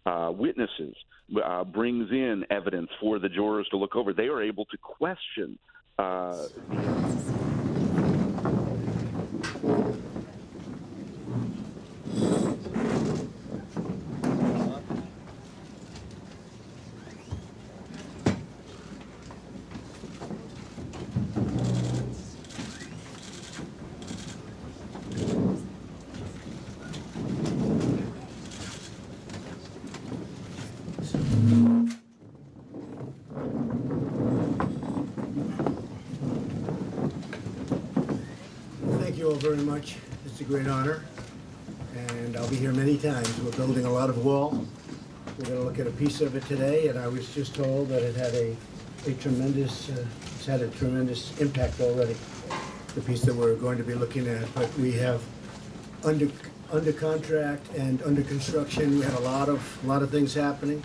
witnesses, brings in evidence for the jurors to look over. They are able to question Thank you all very much. It's a great honor, and I'll be here many times. We're building a lot of wall. We're going to look at a piece of it today, and I was just told that it had a tremendous, it's had a tremendous impact already, the piece that we're going to be looking at. But we have under contract and under construction. We had a lot of things happening,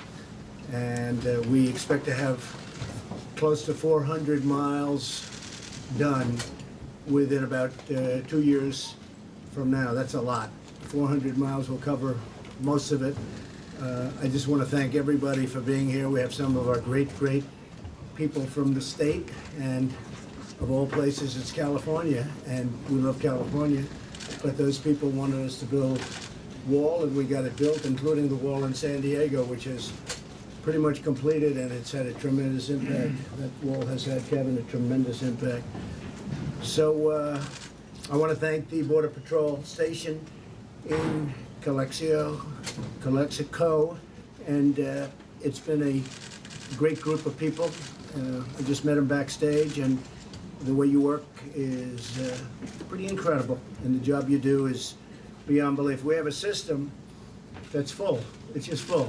and we expect to have close to 400 miles done within about 2 years from now. That's a lot. 400 miles will cover most of it. I just want to thank everybody for being here. We have some of our great people from the state, and of all places, it's California, and we love California. But those people wanted us to build wall, and we got it built, including the wall in San Diego, which is pretty much completed, and it's had a tremendous impact. That wall has had, Kevin, a tremendous impact. So I want to thank the Border Patrol station in Calexico, and it's been a great group of people. I just met them backstage, and the way you work is pretty incredible, and the job you do is beyond belief. We have a system that's full. It's just full.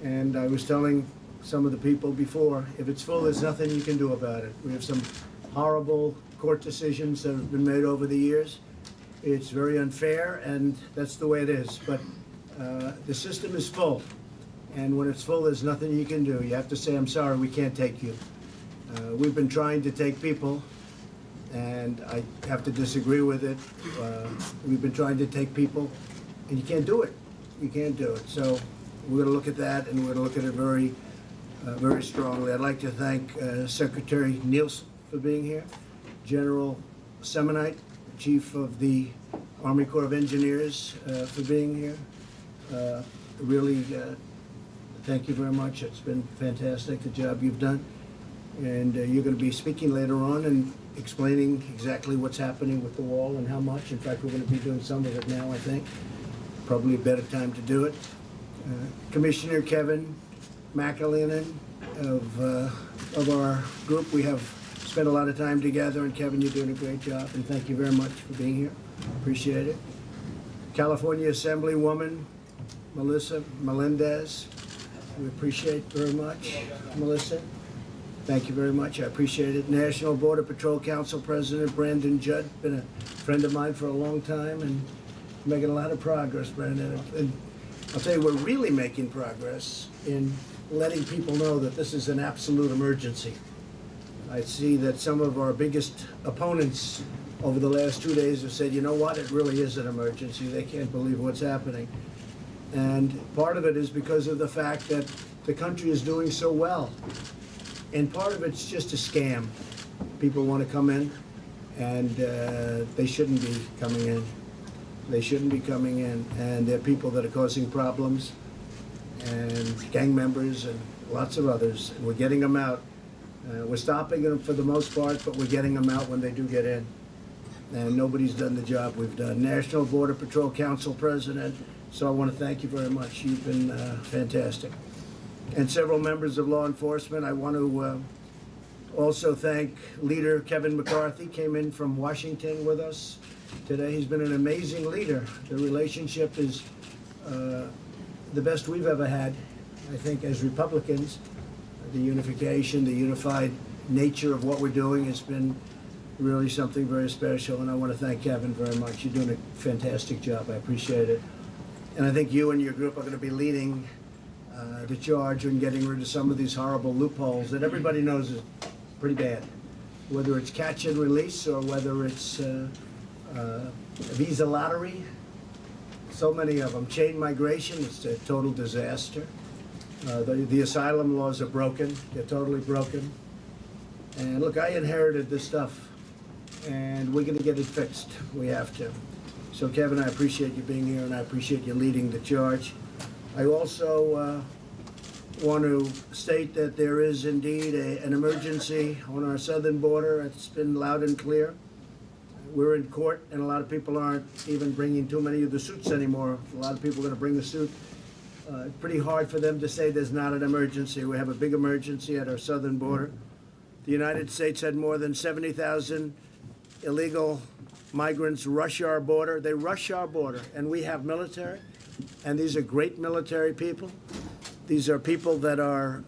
And I was telling some of the people before, if it's full, there's nothing you can do about it. We have some horrible court decisions that have been made over the years. It's very unfair, and that's the way it is. But the system is full, and when it's full, there's nothing you can do. You have to say, I'm sorry, we can't take you. We've been trying to take people, and I have to disagree with it. We've been trying to take people, and you can't do it. You can't do it. So we're going to look at that, and we're going to look at it very strongly. I'd like to thank Secretary Nielsen for being here, General Semonite, Chief of the Army Corps of Engineers, for being here. Really, thank you very much. It's been fantastic, the job you've done. And you're going to be speaking later on and explaining exactly what's happening with the wall and how much. In fact, we're going to be doing some of it now, I think. Probably a better time to do it. Commissioner Kevin McAleenan of our group, we have spent a lot of time together, and Kevin, you're doing a great job, and thank you very much for being here. Appreciate it. California Assemblywoman Melissa Melendez, we appreciate very much. Melissa, thank you very much. I appreciate it. National Border Patrol Council President Brandon Judd, been a friend of mine for a long time, and making a lot of progress, Brandon. And I'll tell you, we're really making progress in letting people know that this is an absolute emergency. I see that some of our biggest opponents over the last 2 days have said, you know what, it really is an emergency. They can't believe what's happening. And part of it is because of the fact that the country is doing so well. And part of it's just a scam. People want to come in, and they shouldn't be coming in. They shouldn't be coming in. And there are people that are causing problems, and gang members and lots of others. And we're getting them out. We're stopping them for the most part, but we're getting them out when they do get in. And nobody's done the job we've done. National Border Patrol Council President, so I want to thank you very much. You've been fantastic. And several members of law enforcement. I want to also thank Leader Kevin McCarthy, came in from Washington with us today. He's been an amazing leader. The relationship is the best we've ever had, I think, as Republicans. The unification, the unified nature of what we're doing has been really something very special, and I want to thank Kevin very much. You're doing a fantastic job. I appreciate it. And I think you and your group are going to be leading the charge in getting rid of some of these horrible loopholes that everybody knows is pretty bad, whether it's catch and release or whether it's visa lottery. So many of them. Chain migration, it's a total disaster. The asylum laws are broken. They're totally broken. And look, I inherited this stuff, and we're going to get it fixed. We have to. So, Kevin, I appreciate you being here, and I appreciate you leading the charge. I also want to state that there is indeed an emergency on our southern border. It's been loud and clear. We're in court, and a lot of people aren't even bringing too many of the suits anymore. A lot of people are going to bring the suit. It's pretty hard for them to say there's not an emergency. We have a big emergency at our southern border. The United States had more than 70,000 illegal migrants rush our border. They rush our border, and we have military, and these are great military people. These are people that are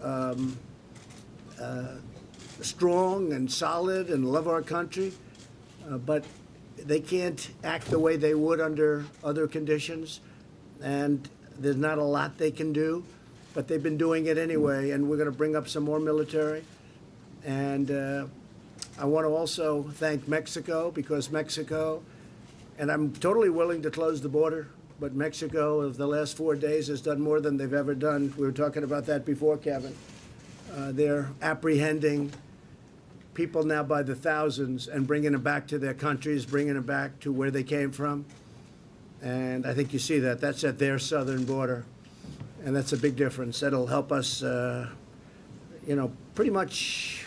strong and solid and love our country, but they can't act the way they would under other conditions, and there's not a lot they can do, but they've been doing it anyway, and we're going to bring up some more military. And I want to also thank Mexico, because Mexico, and I'm totally willing to close the border, but Mexico, of the last 4 days, has done more than they've ever done. We were talking about that before, Kevin. They're apprehending people now by the thousands and bringing them back to their countries, bringing them back to where they came from. And I think you see that. That's at their southern border. And that's a big difference. That'll help us, pretty much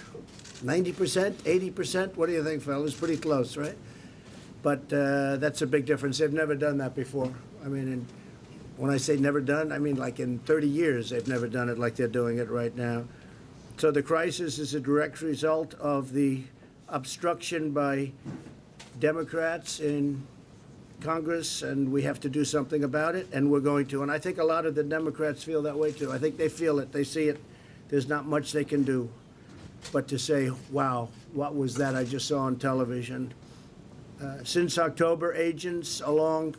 90%, 80%. What do you think, fellas? Pretty close, right? But that's a big difference. They've never done that before. I mean, when I say never done, I mean like in 30 years they've never done it like they're doing it right now. So the crisis is a direct result of the obstruction by Democrats in Congress, and we have to do something about it, and we're going to. And I think a lot of the Democrats feel that way too. I think they feel it. They see it. There's not much they can do but to say, wow, what was that I just saw on television? Since October, agents along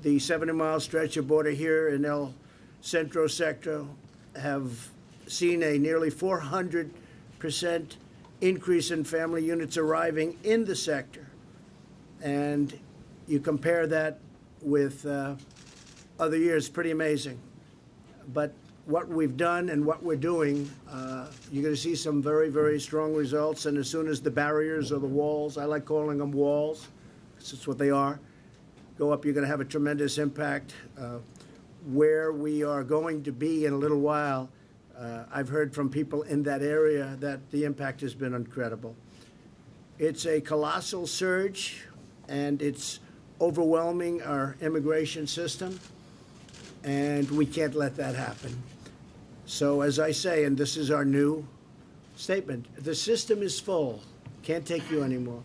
the 70-mile stretch of border here in El Centro sector have seen a nearly 400% increase in family units arriving in the sector. And you compare that with other years, pretty amazing. But what we've done and what we're doing, you're going to see some very, very strong results. And as soon as the barriers or the walls, I like calling them walls, that's what they are, go up, you're going to have a tremendous impact. Where we are going to be in a little while, I've heard from people in that area that the impact has been incredible. It's a colossal surge, and it's overwhelming our immigration system, and we can't let that happen. So as I say, and this is our new statement, the system is full, can't take you anymore.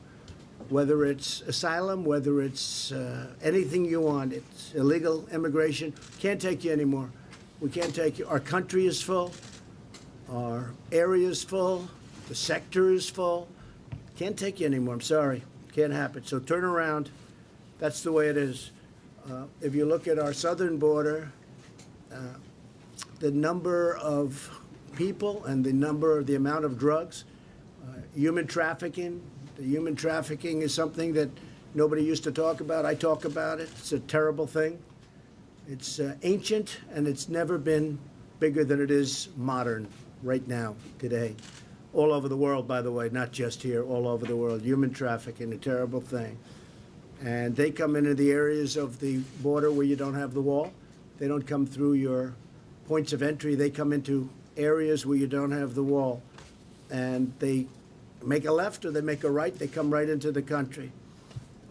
Whether it's asylum, whether it's anything you want, it's illegal immigration, can't take you anymore. We can't take you. Our country is full, our area is full, the sector is full. Can't take you anymore, I'm sorry, can't happen. So turn around, that's the way it is. If you look at our southern border, the number of people and the amount of drugs, human trafficking. The human trafficking is something that nobody used to talk about. I talk about it. It's a terrible thing. It's ancient, and it's never been bigger than it is modern right now, today. All over the world, by the way, not just here, all over the world. Human trafficking, a terrible thing. And they come into the areas of the border where you don't have the wall. They don't come through your points of entry. They come into areas where you don't have the wall. And they make a left or they make a right. They come right into the country,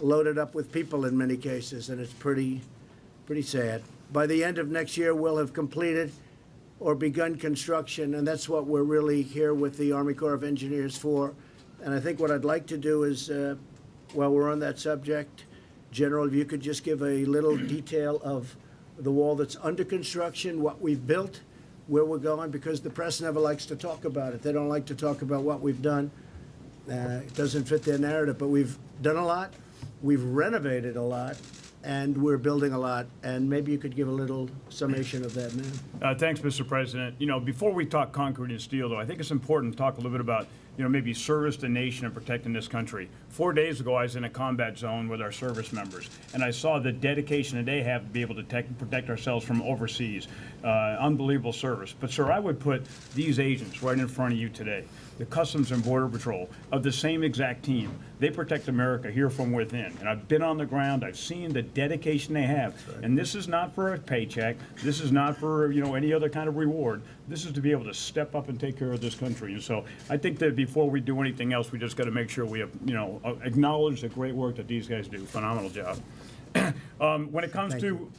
loaded up with people in many cases, and it's pretty sad. By the end of next year, we'll have completed or begun construction, and that's what we're really here with the Army Corps of Engineers for. And I think what I'd like to do is, while we're on that subject, General, if you could just give a little detail of the wall that's under construction, what we've built, where we're going, because the press never likes to talk about it. They don't like to talk about what we've done. It doesn't fit their narrative, but we've done a lot, we've renovated a lot, and we're building a lot. And maybe you could give a little summation of that, man. Thanks, Mr. President. You know, before we talk concrete and steel, though, I think it's important to talk a little bit about maybe service the nation and protecting this country. 4 days ago, I was in a combat zone with our service members, and I saw the dedication that they have to be able to protect ourselves from overseas. Unbelievable service. But, sir, I would put these agents right in front of you today, the Customs and Border Patrol, of the same exact team. They protect America here from within. And I've been on the ground. I've seen the dedication they have. Right. And this is not for a paycheck. This is not for, any other kind of reward. This is to be able to step up and take care of this country. And so I think that before we do anything else, we just got to make sure we have, acknowledge the great work that these guys do. Phenomenal job. When it comes to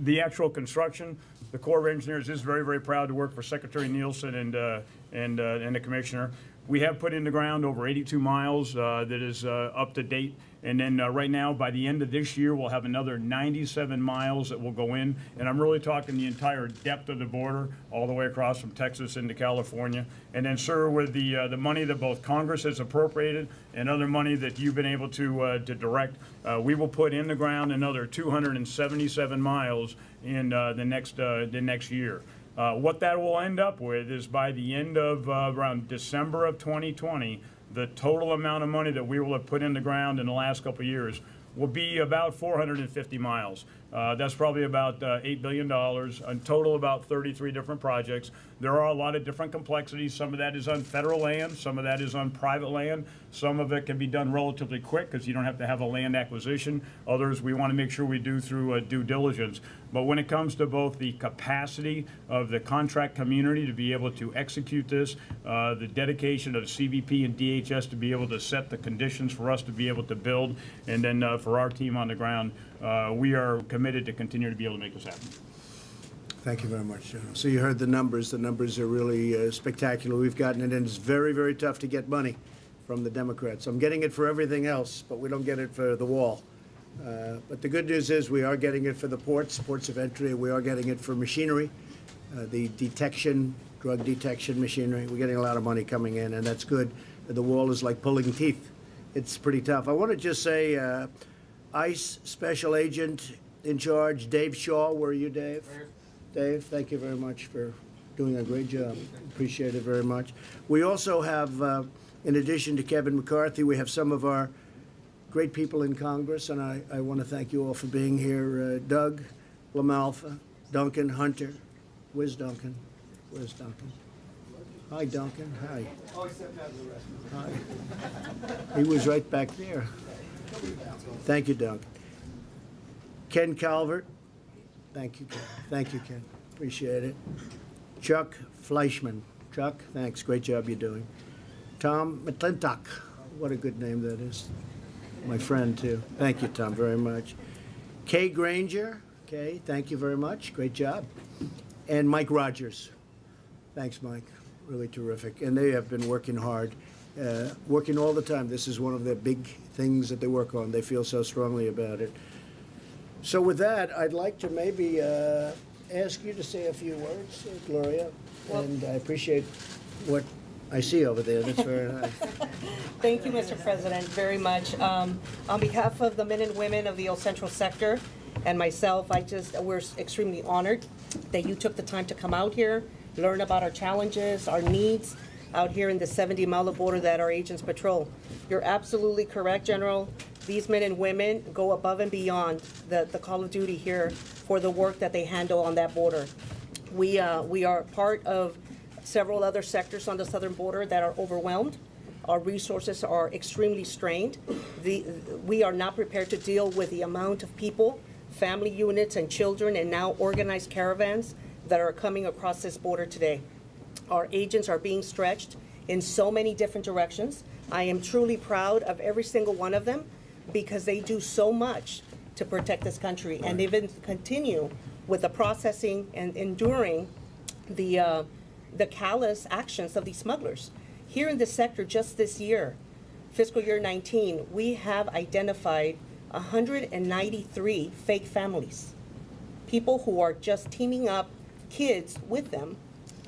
the actual construction, the Corps of Engineers is very, very proud to work for Secretary Nielsen and the Commissioner. We have put in the ground over 82 miles that is up to date. And then right now, by the end of this year, we'll have another 97 miles that will go in. And I'm really talking the entire depth of the border, all the way across from Texas into California. And then, sir, with the money that both Congress has appropriated and other money that you've been able to direct, we will put in the ground another 277 miles in the next year. What that will end up with is by the end of around December of 2020, the total amount of money that we will have put in the ground in the last couple of years will be about 450 miles. That's probably about $8 billion, in total about 33 different projects. There are a lot of different complexities. Some of that is on federal land, some of that is on private land. Some of it can be done relatively quick because you don't have to have a land acquisition. Others we want to make sure we do through due diligence. But when it comes to both the capacity of the contract community to be able to execute this, the dedication of CBP and DHS to be able to set the conditions for us to be able to build, and then for our team on the ground, we are committed to continue to be able to make this happen. Thank you very much, General. So you heard the numbers. The numbers are really spectacular. We've gotten it, and it's very, very tough to get money from the Democrats. I'm getting it for everything else, but we don't get it for the wall. But the good news is we are getting it for the ports of entry. We are getting it for machinery, the drug detection machinery. We're getting a lot of money coming in, and that's good. The wall is like pulling teeth. It's pretty tough. I want to just say, ICE Special Agent in charge, Dave Shaw. Where are you, Dave? Dave, thank you very much for doing a great job. Appreciate it very much. We also have, in addition to Kevin McCarthy, we have some of our great people in Congress, and I want to thank you all for being here. Doug LaMalfa, Duncan Hunter. Where's Duncan? Where's Duncan? Hi, Duncan. Hi. Hi. He was right back there. Thank you, Duncan. Ken Calvert. Thank you, Ken. Thank you, Ken. Appreciate it. Chuck Fleischman. Chuck, thanks. Great job you're doing. Tom McClintock. What a good name that is. My friend, too. Thank you, Tom, very much. Kay Granger. Kay, thank you very much. Great job. And Mike Rogers. Thanks, Mike. Really terrific. And they have been working hard, working all the time. This is one of the big things that they work on. They feel so strongly about it. So with that, I'd like to maybe ask you to say a few words, Gloria. Well, and I appreciate what I see over there. That's very nice. Thank you, Mr. President, very much. On behalf of the men and women of the El Central sector and myself, we're extremely honored that you took the time to come out here, learn about our challenges, our needs out here in the 70-mile border that our agents patrol. You're absolutely correct, General. These men and women go above and beyond the call of duty here for the work that they handle on that border. We are part of several other sectors on the southern border that are overwhelmed. Our resources are extremely strained. We are not prepared to deal with the amount of people, family units and children, and now organized caravans that are coming across this border today. Our agents are being stretched in so many different directions. I am truly proud of every single one of them because they do so much to protect this country, and they even continue with the processing and enduring the callous actions of these smugglers. Here in this sector, just this year, fiscal year 19, we have identified 193 fake families, people who are just teaming up kids with them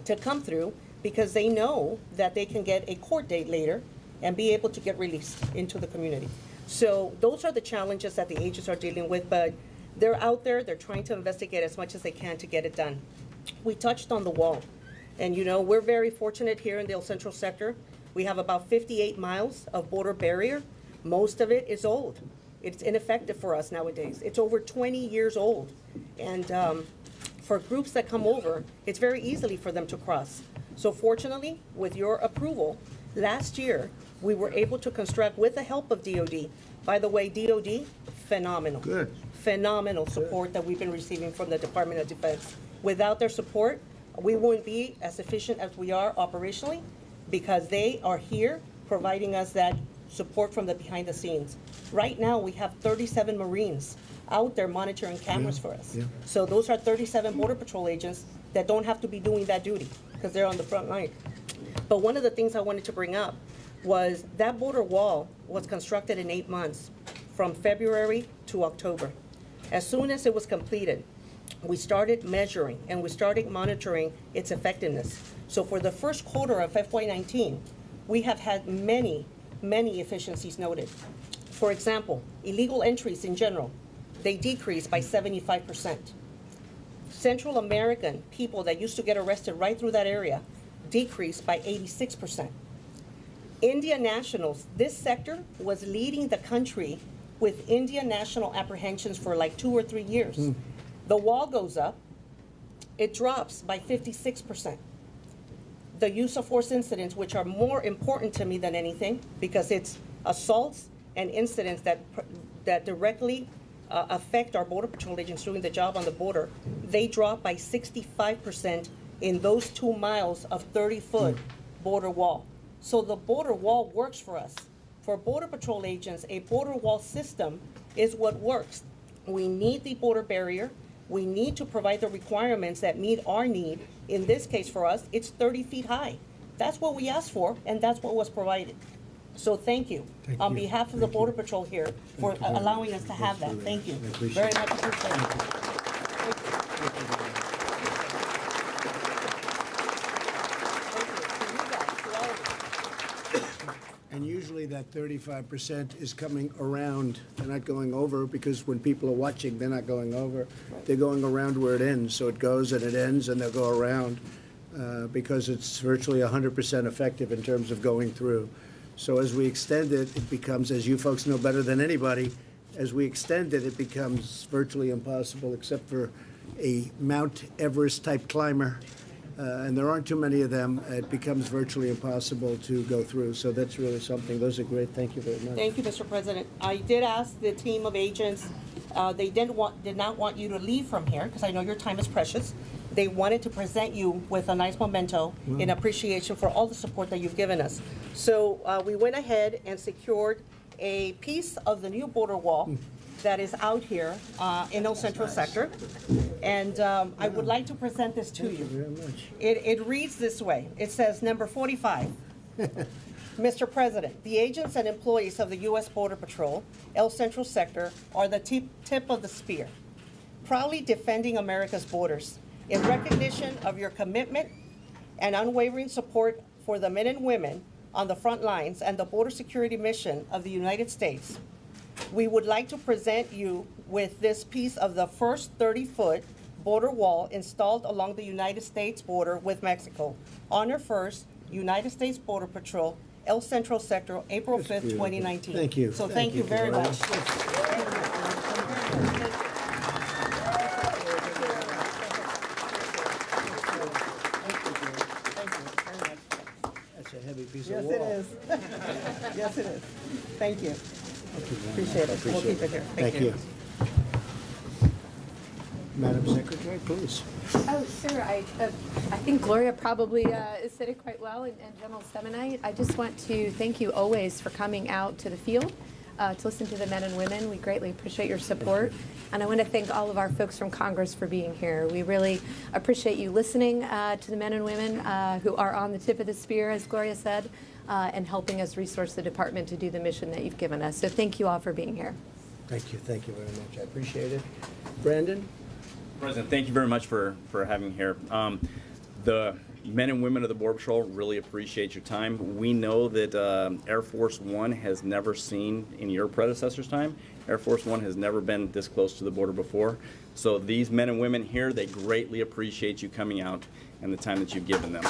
to come through because they know that they can get a court date later and be able to get released into the community. So those are the challenges that the agents are dealing with, but they're out there, they're trying to investigate as much as they can to get it done. We touched on the wall, and you know, we're very fortunate here in the El Central sector. We have about 58 miles of border barrier. Most of it is old. It's ineffective for us nowadays. It's over 20 years old. And for groups that come over, it's very easily for them to cross. So fortunately, with your approval, last year, we were able to construct with the help of DOD. By the way, DOD, phenomenal. Good. Phenomenal support that we've been receiving from the Department of Defense. Without their support, we wouldn't be as efficient as we are operationally, because they are here providing us that support from the behind the scenes. Right now, we have 37 Marines out there monitoring cameras for us. Yeah. So those are 37 Border Patrol agents that don't have to be doing that duty because they're on the front line. But one of the things I wanted to bring up was that border wall was constructed in 8 months, from February to October. As soon as it was completed, we started measuring and we started monitoring its effectiveness. So for the first quarter of FY19, we have had many efficiencies noted. For example, illegal entries in general, they decreased by 75%. Central American people that used to get arrested right through that area decreased by 86%. Indian nationals, this sector was leading the country with Indian national apprehensions for like 2 or 3 years. The wall goes up, it drops by 56%. The use of force incidents, which are more important to me than anything, because it's assaults and incidents that directly affect our Border Patrol agents doing the job on the border, they drop by 65% in those 2 miles of 30-foot border wall. So the border wall works for us. For Border Patrol agents, a border wall system is what works. We need the border barrier. We need to provide the requirements that meet our need. In this case for us, it's 30 feet high. That's what we asked for, and that's what was provided. So thank you. On behalf of the Border Patrol here for allowing us to have that. Thank you. Very much appreciated. And usually that 35% is coming around. They're not going over, because when people are watching, they're not going over. They're going around where it ends. So it goes and it ends and they'll go around because it's virtually 100% effective in terms of going through. So as we extend it, it becomes, as you folks know better than anybody, as we extend it, it becomes virtually impossible except for a Mount Everest type climber. And there aren't too many of them. It becomes virtually impossible to go through. So that's really something. Those are great. Thank you very much. Thank you, Mr. President. I did ask the team of agents, they did not want you to leave from here, because I know your time is precious. They wanted to present you with a nice memento in appreciation for all the support that you've given us. So we went ahead and secured a piece of the new border wall that is out here in El Centro sector. And I would like to present this to you. Thank you very much. It reads this way. It says, number 45. Mr. President, the agents and employees of the U.S. Border Patrol, El Centro sector, are the tip of the spear, proudly defending America's borders. In recognition of your commitment and unwavering support for the men and women on the front lines and the border security mission of the United States, we would like to present you with this piece of the first 30-foot border wall installed along the United States border with Mexico. Honor 1st, United States Border Patrol, El Centro Sector, April 5th, 2019. Thank you. So thank you very much. That's a heavy piece Yes, of wall. it is. Yes, it is. Thank you. Appreciate it. We'll keep it here. Thank you. Madam Secretary, please. Oh, sure. I think Gloria probably said it quite well, and General Stymie. I just want to thank you always for coming out to the field to listen to the men and women. We greatly appreciate your support. And I want to thank all of our folks from Congress for being here. We really appreciate you listening to the men and women who are on the tip of the spear, as Gloria said, and helping us resource the department to do the mission that you've given us. So thank you all for being here. Thank you. Thank you very much. I appreciate it. Brandon? President, thank you very much for having me here. The men and women of the Border Patrol really appreciate your time. We know that Air Force One has never seen, in your predecessor's time, Air Force One has never been this close to the border before. So these men and women here, they greatly appreciate you coming out and the time that you've given them.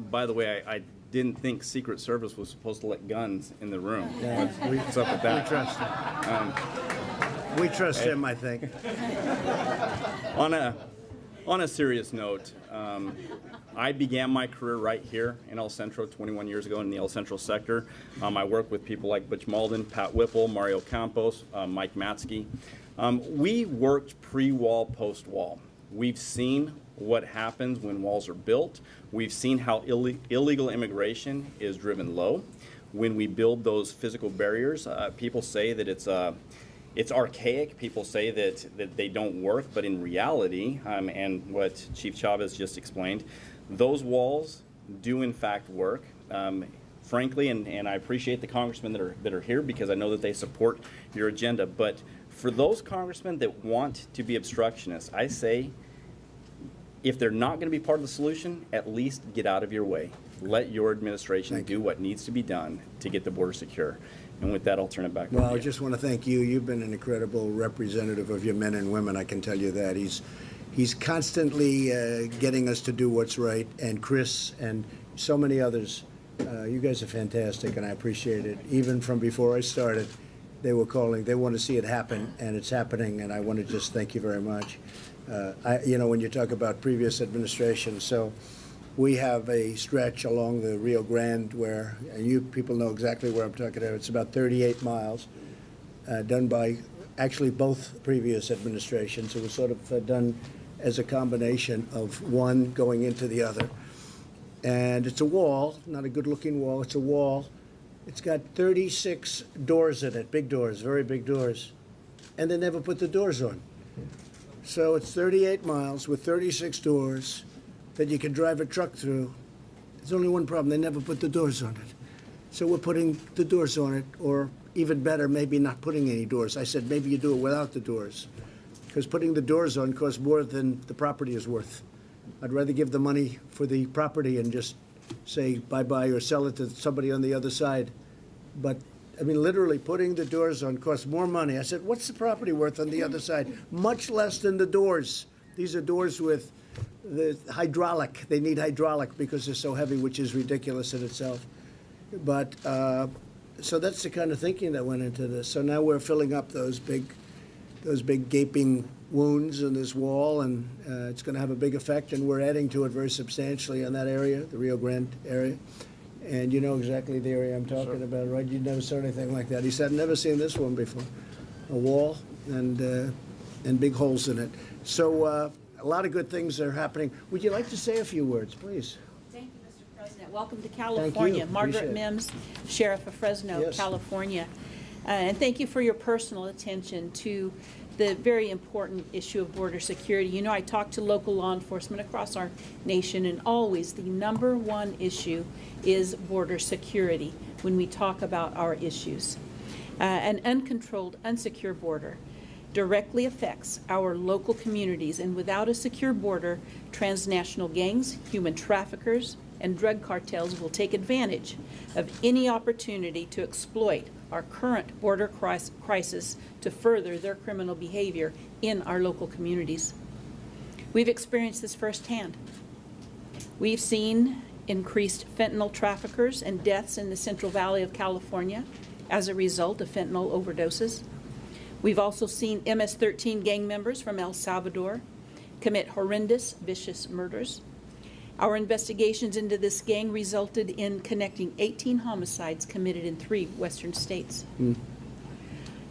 By the way, I didn't think Secret Service was supposed to let guns in the room. Yeah, What's up with that? We trust him. We trust him, I think. On a serious note, I began my career right here in El Centro 21 years ago in the El Centro sector. I worked with people like Butch Malden, Pat Whipple, Mario Campos, Mike Matsky. We worked pre-wall, post-wall. We've seen what happens when walls are built. We've seen how illegal immigration is driven low. When we build those physical barriers, people say that it's archaic. People say that they don't work, but in reality, and what Chief Chavez just explained, those walls do in fact work. Frankly, and I appreciate the congressmen that are here because I know that they support your agenda. But for those congressmen that want to be obstructionists, I say, if they're not going to be part of the solution, at least get out of your way. Let your administration do what needs to be done to get the border secure. And with that, I'll turn it back over to you. Well, I just want to thank you. You've been an incredible representative of your men and women, I can tell you that. He's constantly getting us to do what's right, and Chris and so many others. You guys are fantastic, and I appreciate it. Even from before I started, they were calling. They want to see it happen, and it's happening, and I want to just thank you very much. When you talk about previous administration, so we have a stretch along the Rio Grande where, and you people know exactly where I'm talking about, it's about 38 miles, done by actually both previous administrations. It was sort of done as a combination of one going into the other. And it's a wall, not a good-looking wall, it's a wall. It's got 36 doors in it, big doors, very big doors, and they never put the doors on. So it's 38 miles with 36 doors that you can drive a truck through. There's only one problem, they never put the doors on it. So we're putting the doors on it, or even better, maybe not putting any doors. I said maybe you do it without the doors, because putting the doors on costs more than the property is worth. I'd rather give the money for the property and just say bye-bye or sell it to somebody on the other side. But, I mean, literally putting the doors on costs more money. I said, what's the property worth on the other side? Much less than the doors. These are doors with the hydraulic. They need hydraulic because they're so heavy, which is ridiculous in itself. But, so that's the kind of thinking that went into this. So now we're filling up those big gaping wounds in this wall, and it's going to have a big effect, and we're adding to it very substantially in that area, the Rio Grande area. And you know exactly the area I'm talking about, right? You never saw anything like that. He said, I've never seen this one before. A wall and big holes in it. So a lot of good things are happening. Would you like to say a few words, please? Thank you, Mr. President. Welcome to California. Margaret Mims, Sheriff of Fresno, California. And thank you for your personal attention to the very important issue of border security. You know, I talk to local law enforcement across our nation, and always the #1 issue is border security when we talk about our issues. An uncontrolled, unsecure border directly affects our local communities, and without a secure border, transnational gangs, human traffickers, and drug cartels will take advantage of any opportunity to exploit our current border crisis to further their criminal behavior in our local communities. We've experienced this firsthand. We've seen increased fentanyl traffickers and deaths in the Central Valley of California as a result of fentanyl overdoses. We've also seen MS-13 gang members from El Salvador commit horrendous, vicious murders. Our investigations into this gang resulted in connecting 18 homicides committed in 3 western states.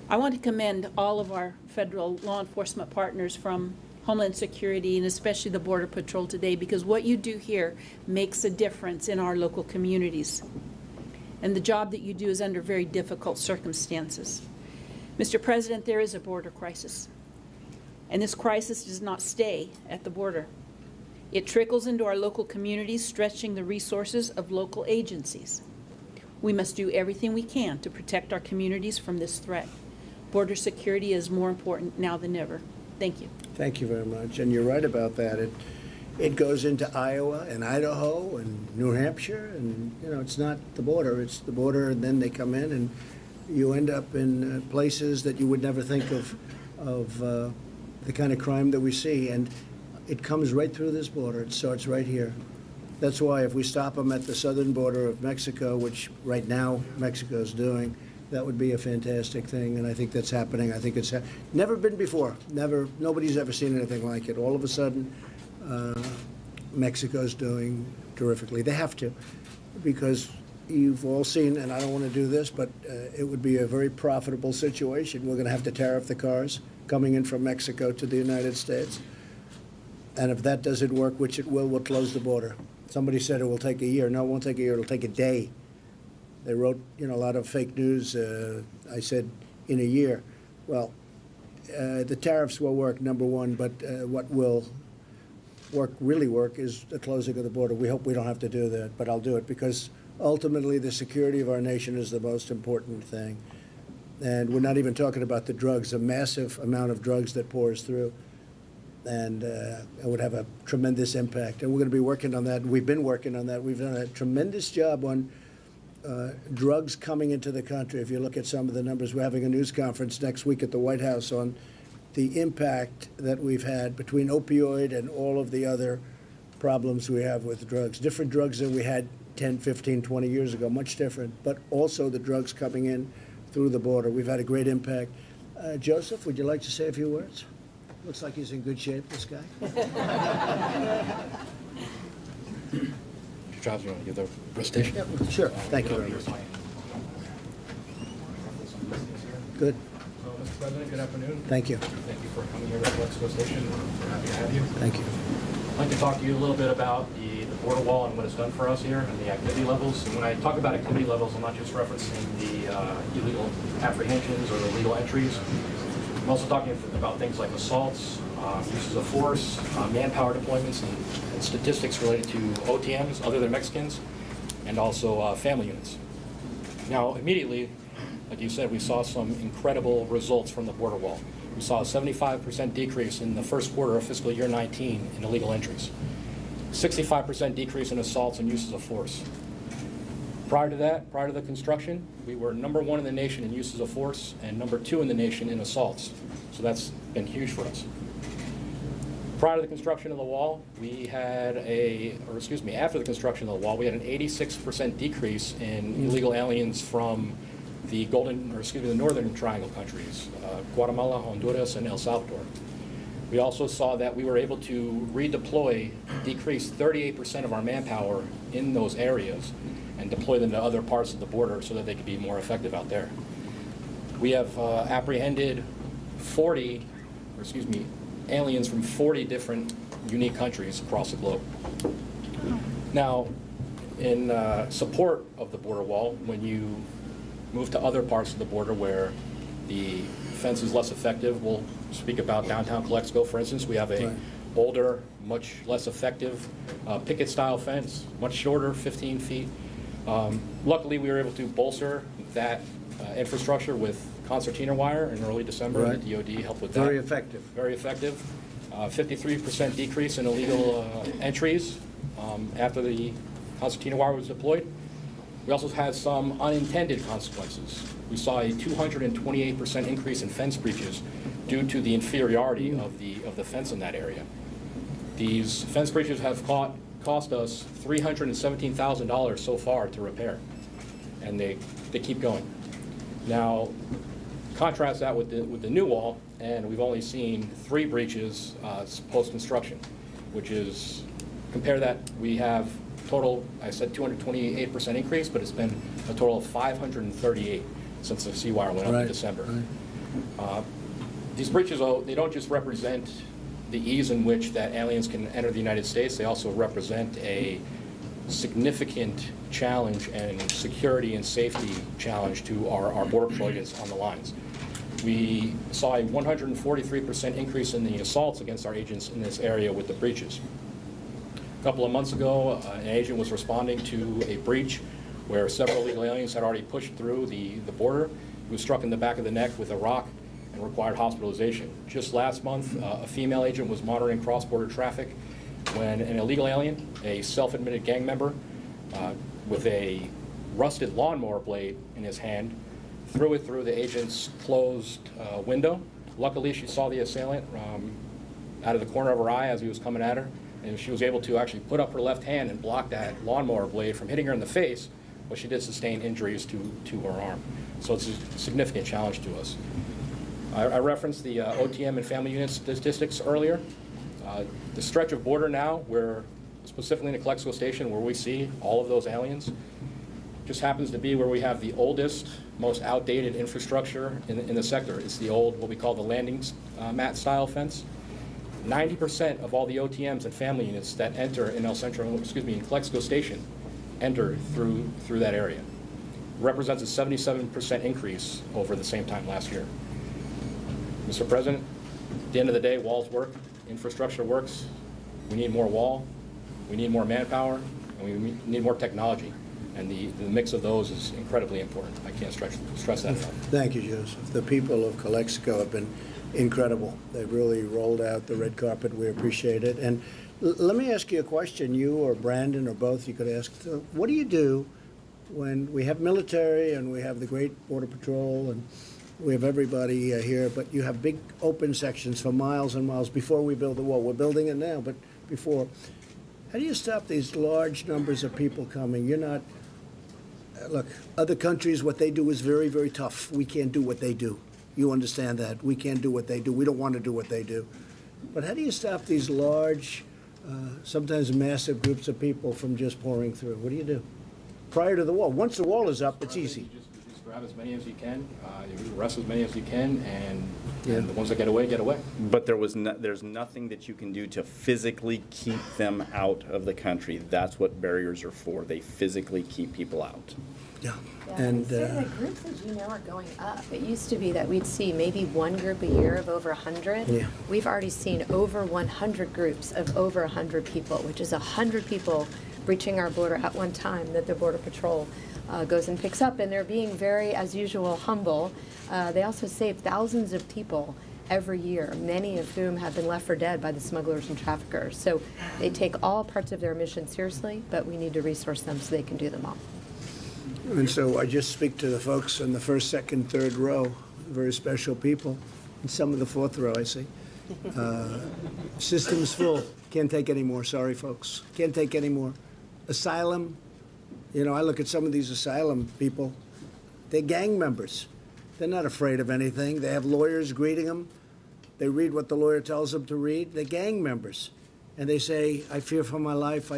I want to commend all of our federal law enforcement partners from Homeland Security and especially the Border Patrol today, because what you do here makes a difference in our local communities. And the job that you do is under very difficult circumstances. Mr. President, there is a border crisis. And this crisis does not stay at the border. It trickles into our local communities, stretching the resources of local agencies. We must do everything we can to protect our communities from this threat. Border security is more important now than ever. Thank you. Thank you very much. And you're right about that. It goes into Iowa and Idaho and New Hampshire, and you know, it's not the border, it's the border, and then they come in and you end up in places that you would never think of the kind of crime that we see. And it comes right through this border. It starts right here. That's why if we stop them at the southern border of Mexico, which right now Mexico is doing, that would be a fantastic thing, and I think that's happening. I think it's never been before. Never, nobody's ever seen anything like it. All of a sudden, Mexico's doing terrifically. They have to, because you've all seen, and I don't want to do this, but it would be a very profitable situation. We're going to have to tariff the cars coming in from Mexico to the United States. And if that doesn't work, which it will, we'll close the border. Somebody said it will take a year. No, it won't take a year. It'll take a day. They wrote, a lot of fake news. I said in a year. Well, the tariffs will work, number one, but what will really work is the closing of the border. We hope we don't have to do that, but I'll do it because ultimately the security of our nation is the most important thing. And we're not even talking about the drugs, a massive amount of drugs that pours through. And it would have a tremendous impact. And we're going to be working on that. We've been working on that. We've done a tremendous job on drugs coming into the country. If you look at some of the numbers, we're having a news conference next week at the White House on the impact that we've had between opioid and all of the other problems we have with drugs. Different drugs than we had 10, 15, 20 years ago, much different, but also the drugs coming in through the border. We've had a great impact. Joseph, would you like to say a few words? Looks like he's in good shape, this guy. Charles, you want to give the presentation? Yeah, sure. Thank you very much. Good. So, Mr. President, good afternoon. Thank you. Thank you for coming here to Calexico Station. We're happy to have you. Thank you. I'd like to talk to you a little bit about the border wall and what it's done for us here and the activity levels. And when I talk about activity levels, I'm not just referencing the illegal apprehensions or the legal entries. I'm also talking about things like assaults, uses of force, manpower deployments, and statistics related to OTMs, other than Mexicans, and also family units. Now, immediately, like you said, we saw some incredible results from the border wall. We saw a 75% decrease in the first quarter of fiscal year 19 in illegal entries, 65% decrease in assaults and uses of force. Prior to that, prior to the construction, we were #1 in the nation in uses of force and #2 in the nation in assaults. So that's been huge for us. Prior to the construction of the wall, we had after the construction of the wall, we had an 86% decrease in illegal aliens from the the Northern Triangle countries, Guatemala, Honduras, and El Salvador. We also saw that we were able to decrease 38% of our manpower in those areas and deploy them to other parts of the border so that they could be more effective out there. We have apprehended aliens from 40 different unique countries across the globe. Now, in support of the border wall, when you move to other parts of the border where the fence is less effective, we'll speak about downtown Calexico, for instance. We have a older, much less effective picket-style fence, much shorter, 15 feet. Luckily, we were able to bolster that infrastructure with concertina wire in early December. Right. The DOD helped with that. Very effective. Very effective. 53% decrease in illegal entries after the concertina wire was deployed. We also had some unintended consequences. We saw a 228% increase in fence breaches due to the inferiority of the fence in that area. These fence breaches have cost us $317,000 so far to repair, and they keep going. Now, contrast that with the new wall, and we've only seen 3 breaches post-construction, which is, compare that, we have total, I said 228% increase, but it's been a total of 538 since the C-wire went up in December. Right. These breaches, though, they don't just represent the ease in which that aliens can enter the United States, they also represent a significant challenge and security and safety challenge to our Border Patrol agents on the lines. We saw a 143% increase in the assaults against our agents in this area with the breaches. A couple of months ago, an agent was responding to a breach where several illegal aliens had already pushed through the border. He was struck in the back of the neck with a rock and required hospitalization. Just last month, a female agent was monitoring cross-border traffic when an illegal alien, a self-admitted gang member, with a rusted lawnmower blade in his hand, threw it through the agent's closed window. Luckily, she saw the assailant out of the corner of her eye as he was coming at her, and she was able to actually put up her left hand and block that lawnmower blade from hitting her in the face, but she did sustain injuries to her arm. So it's a significant challenge to us. I referenced the OTM and family unit statistics earlier. The stretch of border now, where specifically in the Calexico station where we see all of those aliens, just happens to be where we have the oldest, most outdated infrastructure in the sector. It's the old, what we call the landing mat style fence. 90% of all the OTMs and family units that enter in in Calexico station enter through that area. It represents a 77% increase over the same time last year. Mr. President, at the end of the day, walls work, infrastructure works. We need more wall, we need more manpower, and we need more technology. And the mix of those is incredibly important. I can't stress that enough. Thank you, Joseph. The people of Calexico have been incredible. They've really rolled out the red carpet. We appreciate it. And let me ask you a question. You or Brandon or both, you could ask. So what do you do when we have military and we have the great Border Patrol and we have everybody here, but you have big open sections for miles and miles before we build the wall? We're building it now, but before. How do you stop these large numbers of people coming? You're not... Look, other countries, what they do is very, very tough. We can't do what they do. You understand that. We can't do what they do. We don't want to do what they do. But how do you stop these large, sometimes massive groups of people from just pouring through? What do you do prior to the wall? Once the wall is up, it's easy. You just grab as many as you can, you arrest as many as you can, and the ones that get away, get away. But there's nothing that you can do to physically keep them out of the country. That's what barriers are for. They physically keep people out. Yeah. And the groups, as you know, are going up. It used to be that we'd see maybe one group a year of over 100. Yeah. We've already seen over 100 groups of over 100 people, which is 100 people breaching our border at one time that the Border Patrol goes and picks up. And they're being very, as usual, humble. They also save thousands of people every year, many of whom have been left for dead by the smugglers and traffickers. So they take all parts of their mission seriously, but we need to resource them so they can do them all. And so I just speak to the folks in the first, second, third row, very special people, and some of the fourth row, I see. System's full. Can't take any more. Sorry, folks. Can't take any more. Asylum. You know, I look at some of these asylum people. They're gang members. They're not afraid of anything. They have lawyers greeting them. They read what the lawyer tells them to read. They're gang members. And they say, I fear for my life.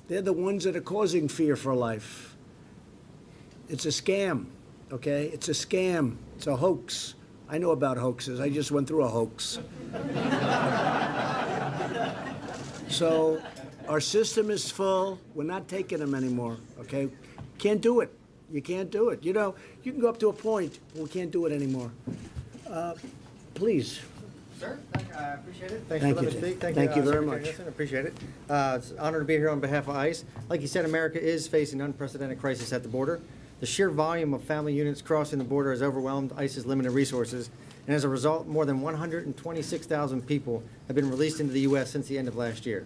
They're the ones that are causing fear for life. It's a scam, okay? It's a scam. It's a hoax. I know about hoaxes. I just went through a hoax. So our system is full. We're not taking them anymore, okay? Can't do it. You can't do it. You know, you can go up to a point, but we can't do it anymore. Please. Sir, I appreciate it. Thanks Thank for you, letting me speak. Thank you very Secretary much. Nielsen. Appreciate it. It's an honor to be here on behalf of ICE. Like you said, America is facing an unprecedented crisis at the border. The sheer volume of family units crossing the border has overwhelmed ICE's limited resources, and as a result, more than 126,000 people have been released into the U.S. since the end of last year.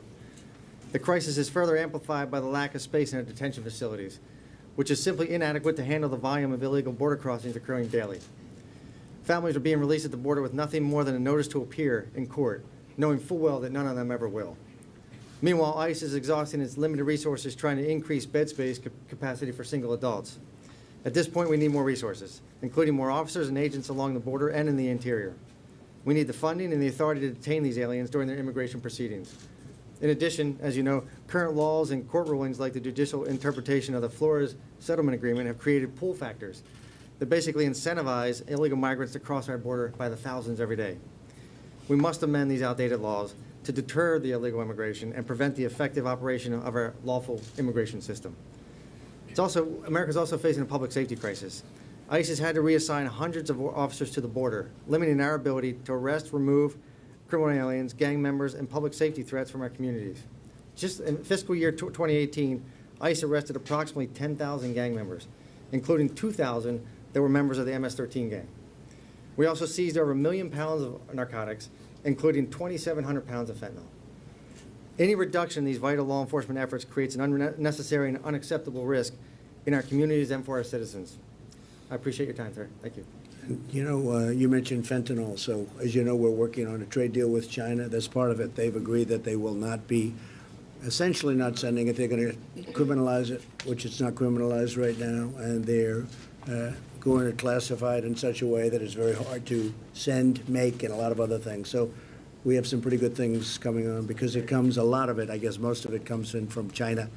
The crisis is further amplified by the lack of space in our detention facilities, which is simply inadequate to handle the volume of illegal border crossings occurring daily. Families are being released at the border with nothing more than a notice to appear in court, knowing full well that none of them ever will. Meanwhile, ICE is exhausting its limited resources trying to increase bed space capacity for single adults. At this point, we need more resources, including more officers and agents along the border and in the interior. We need the funding and the authority to detain these aliens during their immigration proceedings. In addition, as you know, current laws and court rulings like the judicial interpretation of the Flores Settlement Agreement have created pull factors that basically incentivize illegal migrants to cross our border by the thousands every day. We must amend these outdated laws to deter the illegal immigration and prevent the effective operation of our lawful immigration system. America's also facing a public safety crisis. ICE has had to reassign hundreds of officers to the border, limiting our ability to arrest, remove criminal aliens, gang members, and public safety threats from our communities. Just in fiscal year 2018, ICE arrested approximately 10,000 gang members, including 2,000 that were members of the MS-13 gang. We also seized over 1 million pounds of narcotics, including 2,700 pounds of fentanyl. Any reduction in these vital law enforcement efforts creates an unnecessary and unacceptable risk in our communities and for our citizens. I appreciate your time, sir. Thank you. You know, you mentioned fentanyl. So, as you know, we're working on a trade deal with China. That's part of it. They've agreed that they will not be, essentially not sending it. They're going to criminalize it, which it's not criminalized right now. And they're going to classify it in such a way that it's very hard to send, make, and a lot of other things. So we have some pretty good things coming on because it comes, a lot of it, I guess most of it comes in from China.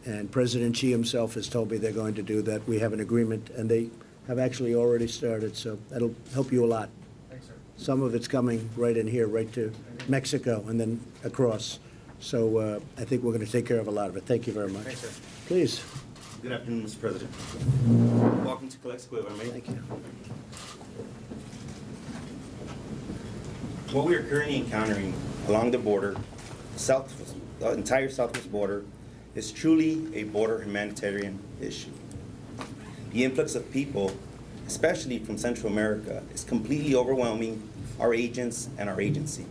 And President Xi himself has told me they're going to do that. We have an agreement, and they have actually already started, so that'll help you a lot. Thanks, sir. Some of it's coming right in here, right to Mexico, and then across. So I think we're going to take care of a lot of it. Thank you very much. Thanks, sir. Please. Good afternoon, Mr. President. Welcome to Calexico, if I may. Thank you. What we are currently encountering along the border, the entire southwest border, is truly a border humanitarian issue. The influx of people, especially from Central America, is completely overwhelming our agents and our agency.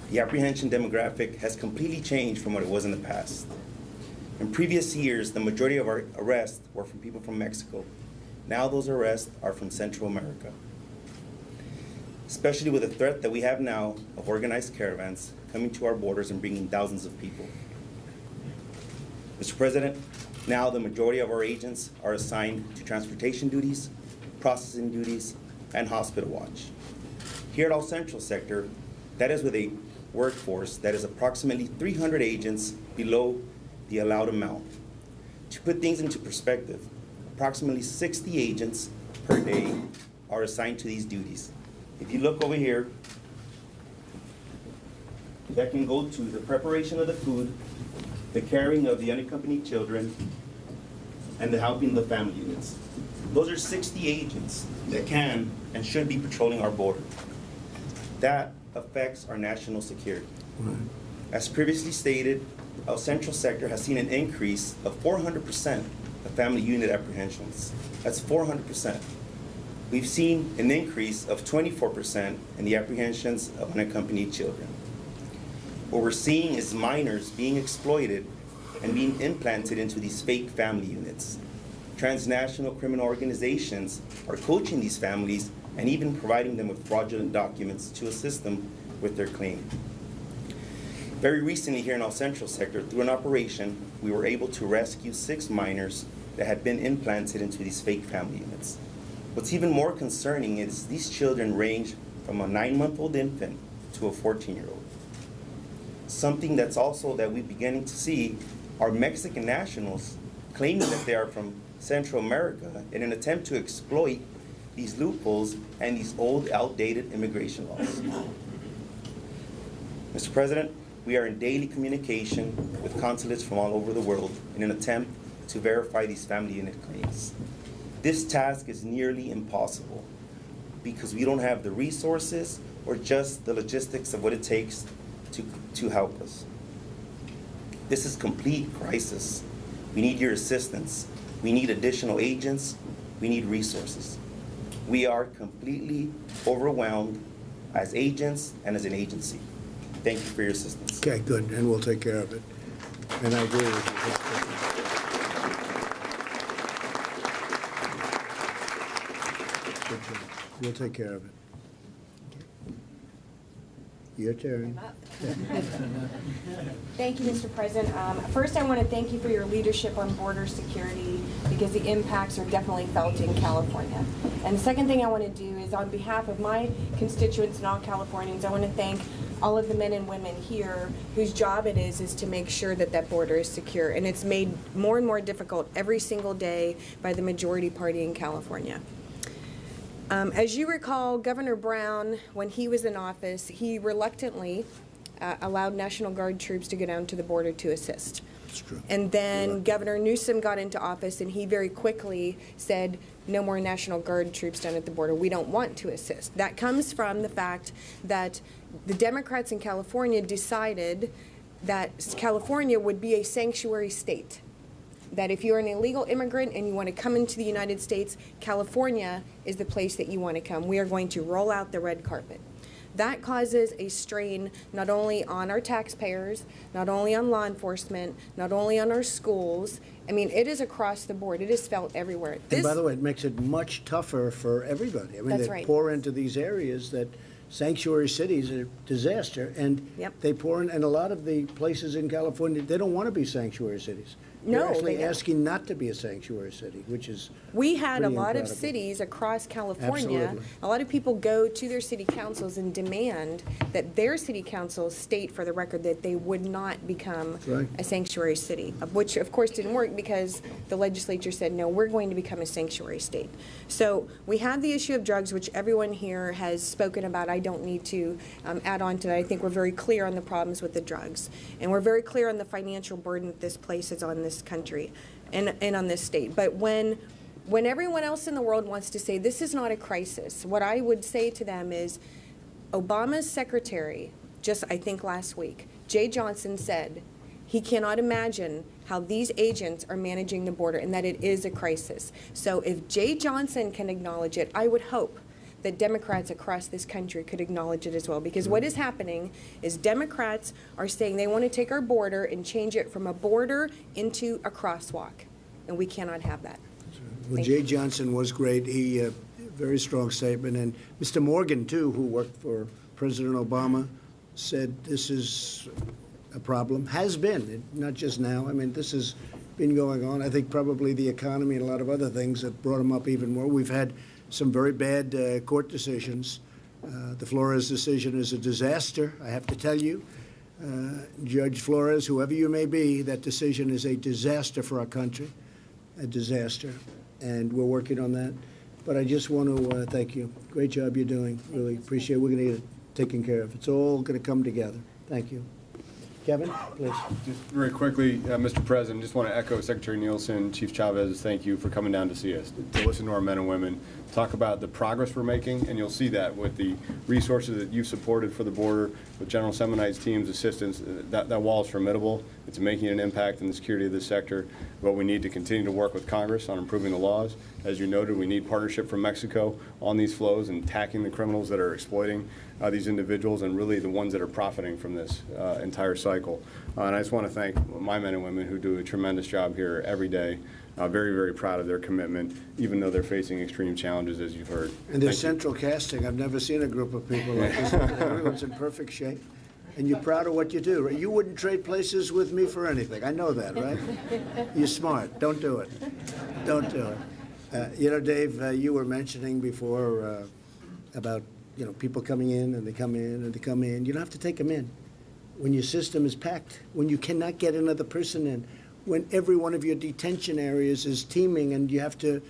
The apprehension demographic has completely changed from what it was in the past. In previous years, the majority of our arrests were from people from Mexico. Now those arrests are from Central America. Especially with the threat that we have now of organized caravans coming to our borders and bringing thousands of people. Mr. President, now the majority of our agents are assigned to transportation duties, processing duties, and hospital watch. Here at All Central Sector, that is with a workforce that is approximately 300 agents below the allowed amount. To put things into perspective, approximately 60 agents per day are assigned to these duties. If you look over here, that can go to the preparation of the food, the caring of the unaccompanied children, and the helping the family units. Those are 60 agents that can and should be patrolling our border. That affects our national security. As previously stated, our Central Sector has seen an increase of 400% of family unit apprehensions. That's 400%. We've seen an increase of 24% in the apprehensions of unaccompanied children. What we're seeing is minors being exploited and being implanted into these fake family units. Transnational criminal organizations are coaching these families and even providing them with fraudulent documents to assist them with their claim. Very recently here in our Central Sector, through an operation, we were able to rescue 6 minors that had been implanted into these fake family units. What's even more concerning is these children range from a 9-month-old infant to a 14-year-old. Something that's also that we're beginning to see are Mexican nationals claiming that they are from Central America in an attempt to exploit these loopholes and these old, outdated immigration laws. Mr. President, we are in daily communication with consulates from all over the world in an attempt to verify these family unit claims. This task is nearly impossible because we don't have the resources or just the logistics of what it takes to help us. This is complete crisis. We need your assistance. We need additional agents. We need resources. We are completely overwhelmed as agents and as an agency. Thank you for your assistance. Okay, good, and we'll take care of it. And I agree with you. Good job. We'll take care of it. Your turn. Thank you, Mr. President. First, I want to thank you for your leadership on border security because the impacts are definitely felt in California. And the second thing I want to do is on behalf of my constituents and all Californians, I want to thank all of the men and women here whose job it is to make sure that that border is secure. And it's made more and more difficult every single day by the majority party in California. As you recall, Governor Brown, when he was in office, he reluctantly allowed National Guard troops to go down to the border to assist. That's true. And then Governor Newsom got into office, and he very quickly said, no more National Guard troops down at the border. We don't want to assist. That comes from the fact that the Democrats in California decided that California would be a sanctuary state. That if you're an illegal immigrant and you want to come into the United States, California is the place that you want to come. We are going to roll out the red carpet. that causes a strain not only on our taxpayers, not only on law enforcement, not only on our schools. I mean, it is across the board. It is felt everywhere. And by the way, it makes it much tougher for everybody. I mean, That's they right. pour into these areas that sanctuary cities are a disaster, and they pour in, and a lot of the places in California, they don't want to be sanctuary cities. No, They're actually they don't. asking not to be a sanctuary city, which is We had a pretty lot of incredible. cities across California. Absolutely. A lot of people go to their city councils and demand that their city councils state for the record that they would not become right. a sanctuary city, which of course didn't work because the legislature said, no, we're going to become a sanctuary state. So we have the issue of drugs, which everyone here has spoken about. I don't need to add on to that. I think we're very clear on the problems with the drugs. And we're very clear on the financial burden that this places on this country and on this state. But when everyone else in the world wants to say this is not a crisis, what I would say to them is Obama's secretary, just I think last week, Jay Johnson said he cannot imagine how these agents are managing the border and that it is a crisis. So if Jay Johnson can acknowledge it, I would hope that Democrats across this country could acknowledge it as well. Because what is happening is Democrats are saying they want to take our border and change it from a border into a crosswalk. And we cannot have that. Well, Jay Johnson was great. He, very strong statement. And Mr. Morgan, too, who worked for President Obama, said this is a problem. Has been, not just now. I mean, this has been going on. I think probably the economy and a lot of other things have brought him up even more. We've had some very bad court decisions. The Flores decision is a disaster, I have to tell you. Judge Flores, whoever you may be, that decision is a disaster for our country, a disaster. And we're working on that. But I just want to thank you. Great job you're doing. Really appreciate it. We're going to get it taken care of. It's all going to come together. Thank you. Kevin, please. Just very quickly, Mr. President, just want to echo Secretary Nielsen, Chief Chavez, thank you for coming down to see us, to listen to our men and women, talk about the progress we're making, and you'll see that with the resources that you've supported for the border, with General Semonite's team's assistance. That wall is formidable. It's making an impact in the security of this sector. But we need to continue to work with Congress on improving the laws. As you noted, we need partnership from Mexico on these flows and attacking the criminals that are exploiting these individuals and really the ones that are profiting from this entire cycle. And I just want to thank my men and women who do a tremendous job here every day. Very, very proud of their commitment, even though they're facing extreme challenges, as you've heard. And there's central casting. I've never seen a group of people like this. Everyone's in perfect shape. And you're proud of what you do, right? You wouldn't trade places with me for anything. I know that, right? You're smart. Don't do it. Don't do it. You know, Dave, you were mentioning before about, you know, people coming in and they come in and they come in. You don't have to take them in. When your system is packed, when you cannot get another person in, when every one of your detention areas is teeming and you have to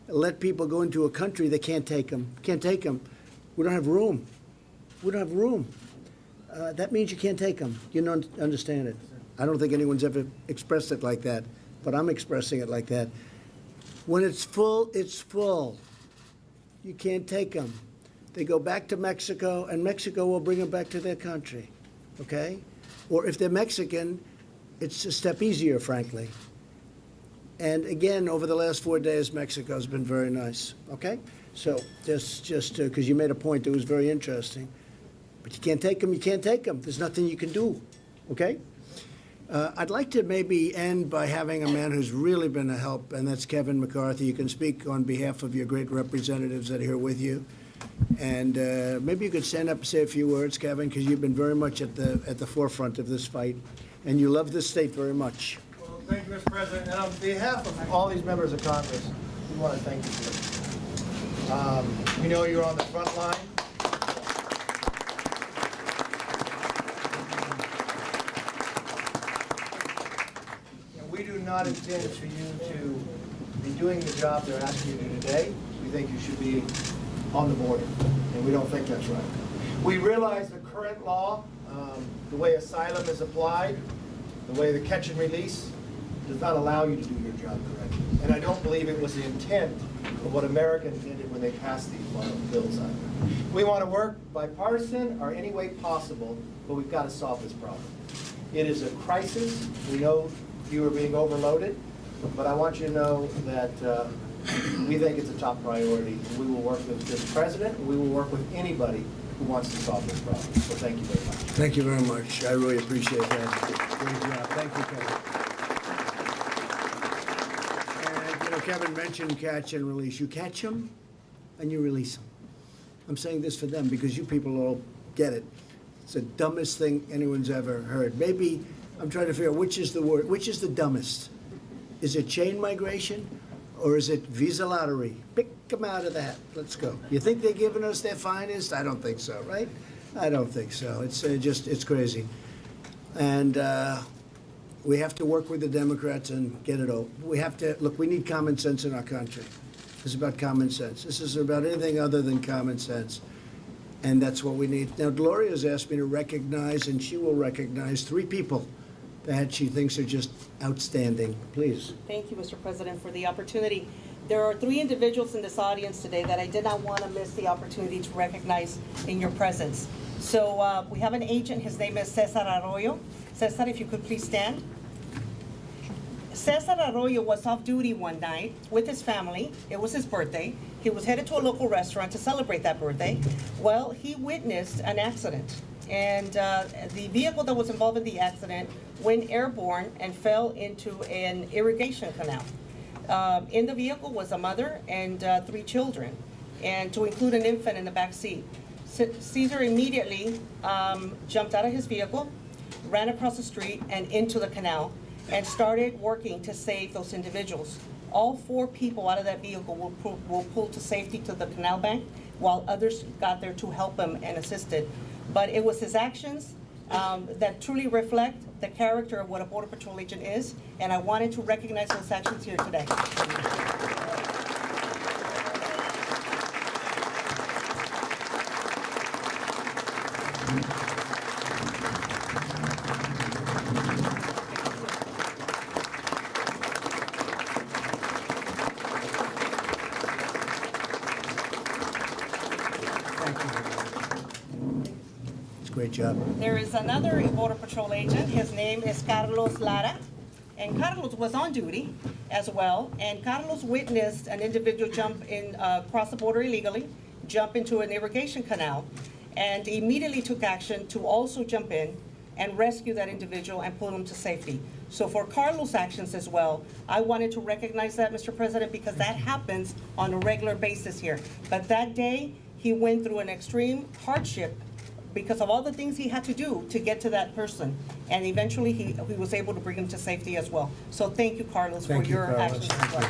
let people go into a country that can't take them. Can't take them. We don't have room. We don't have room. That means you can't take them. You don't understand it. I don't think anyone's ever expressed it like that, but I'm expressing it like that. When it's full, it's full. You can't take them. They go back to Mexico, and Mexico will bring them back to their country, okay? Or if they're Mexican, it's a step easier, frankly. And again, over the last 4 days, Mexico's been very nice, okay? So just because you made a point that was very interesting. But you can't take them, you can't take them. There's nothing you can do, okay? I'd like to maybe end by having a man who's really been a help, and that's Kevin McCarthy. You can speak on behalf of your great representatives that are here with you. And maybe you could stand up and say a few words, Kevin, because you've been very much at the forefront of this fight, and you love this state very much. Well, thank you, Mr. President. And on behalf of all these members of Congress, we want to thank you. We know you're on the front line. We do not intend for you to be doing the job they're asking you to do today. We think you should be on the border, and we don't think that's right. We realize the current law, the way asylum is applied, the way the catch and release does not allow you to do your job correctly. And I don't believe it was the intent of what America intended when they passed these bills out. We want to work bipartisan or any way possible, but we've got to solve this problem. It is a crisis. We know you are being overloaded, but I want you to know that we think it's a top priority. We will work with this president, and we will work with anybody who wants to solve this problem. So thank you very much. Thank you very much. I really appreciate that. Great job. Thank you, Kevin. And, you know, Kevin mentioned catch and release. You catch them and you release them. I'm saying this for them because you people all get it. It's the dumbest thing anyone's ever heard. Maybe I'm trying to figure out which is the word, which is the dumbest. Is it chain migration or is it visa lottery? Pick them out of that. Let's go. You think they're giving us their finest? I don't think so, right? I don't think so. It's it's crazy. And we have to work with the Democrats and get it over. We have to, look, we need common sense in our country. This is about common sense. This is about anything other than common sense. And that's what we need. Now, Gloria's asked me to recognize, and she will recognize, 3 people that she thinks are just outstanding. Please. Thank you, Mr. President, for the opportunity. There are 3 individuals in this audience today that I did not want to miss the opportunity to recognize in your presence. So we have an agent. His name is Cesar Arroyo. Cesar, if you could please stand. Cesar Arroyo was off duty one night with his family. It was his birthday. He was headed to a local restaurant to celebrate that birthday. Well, he witnessed an accident. And the vehicle that was involved in the accident went airborne and fell into an irrigation canal. In the vehicle was a mother and 3 children, and to include an infant in the back seat. Cesar immediately jumped out of his vehicle, ran across the street and into the canal, and started working to save those individuals. All 4 people out of that vehicle were pulled to safety to the canal bank, while others got there to help him and assisted. But it was his actions that truly reflect the character of what a Border Patrol agent is, and I wanted to recognize those actions here today. Great job. There is another Border Patrol agent. His name is Carlos Lara. And Carlos was on duty as well. And Carlos witnessed an individual jump in, cross the border illegally, jump into an irrigation canal, and immediately took action to also jump in and rescue that individual and pull him to safety. So for Carlos' actions as well, I wanted to recognize that, Mr. President, because that happens on a regular basis here. But that day, he went through an extreme hardship because of all the things he had to do to get to that person. And eventually he was able to bring him to safety as well. So thank you, Carlos, for your actions as well.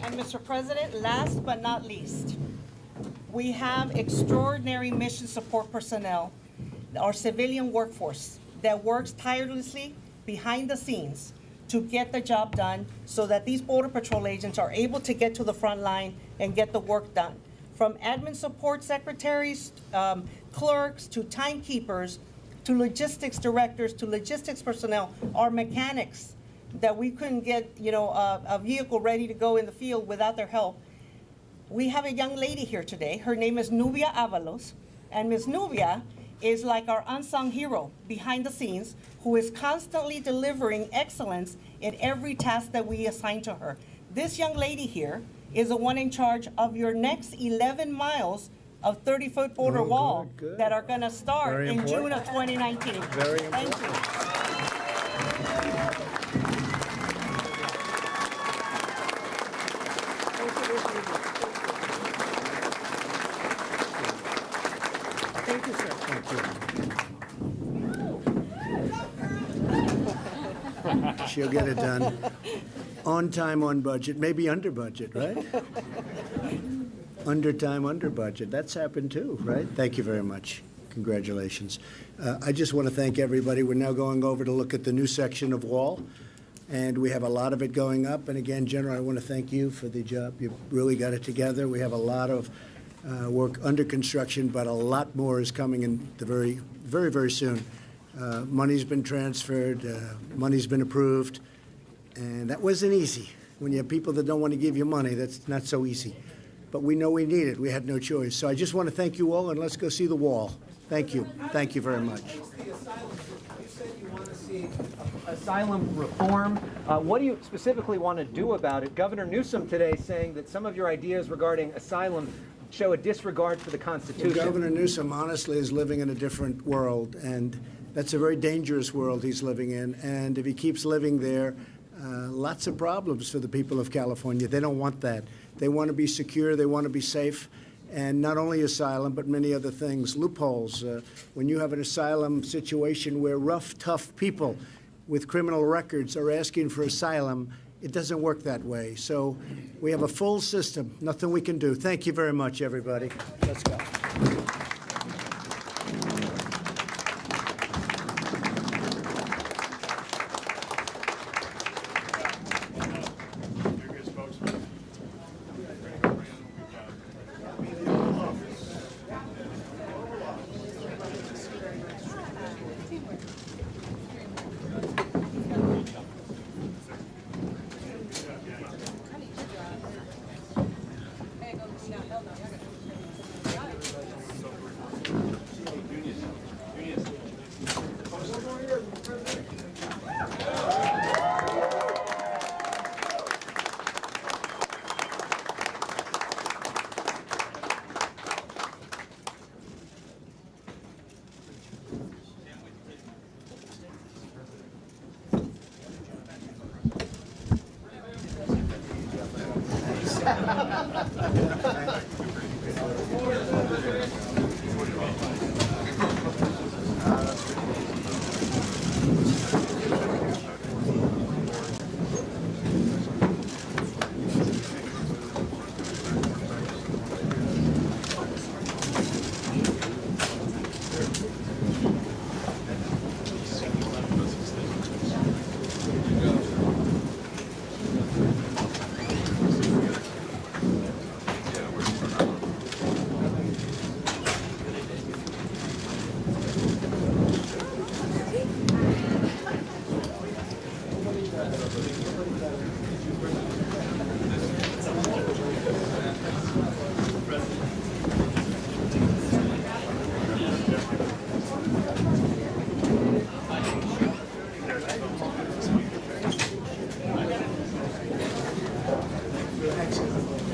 And Mr. President, last but not least, we have extraordinary mission support personnel, our civilian workforce, that works tirelessly behind the scenes to get the job done so that these Border Patrol agents are able to get to the front line and get the work done. From admin support secretaries, clerks, to timekeepers, to logistics directors, to logistics personnel, our mechanics, that we couldn't get, you know, a vehicle ready to go in the field without their help. We have a young lady here today. Her name is Nubia Avalos, and Ms. Nubia is like our unsung hero behind the scenes, who is constantly delivering excellence in every task that we assign to her. This young lady here is the one in charge of your next 11 miles of 30-foot border wall that are gonna start in June of 2019. Very important. Thank you. Thank you, sir. Thank you. She'll get it done. On time, on budget, maybe under budget, right? Under time, under budget. That's happened too, right? Thank you very much. Congratulations. I just want to thank everybody. We're now going over to look at the new section of wall, and we have a lot of it going up. And again, General, I want to thank you for the job. You really got it together. We have a lot of work under construction, but a lot more is coming in the very, very soon. Money's been transferred, money's been approved, and that wasn't easy. When you have people that don't want to give you money, that's not so easy. But we know we need it. We had no choice. So I just want to thank you all, and let's go see the wall. Thank you. Thank you very much. said you want to see asylum reform. What do you specifically want to do about it? Governor Newsom today saying that some of your ideas regarding asylum show a disregard for the Constitution. Well, Governor Newsom honestly is living in a different world, and that's a very dangerous world he's living in. And if he keeps living there, lots of problems for the people of California. They don't want that. They want to be secure. They want to be safe. And not only asylum, but many other things, loopholes. When you have an asylum situation where rough, tough people with criminal records are asking for asylum, it doesn't work that way. So we have a full system, nothing we can do. Thank you very much, everybody. Let's go.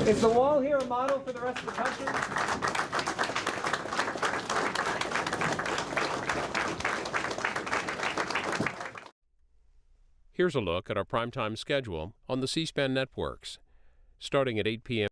Is the wall here a model for the rest of the country? Here's a look at our primetime schedule on the C-SPAN networks. Starting at 8 p.m.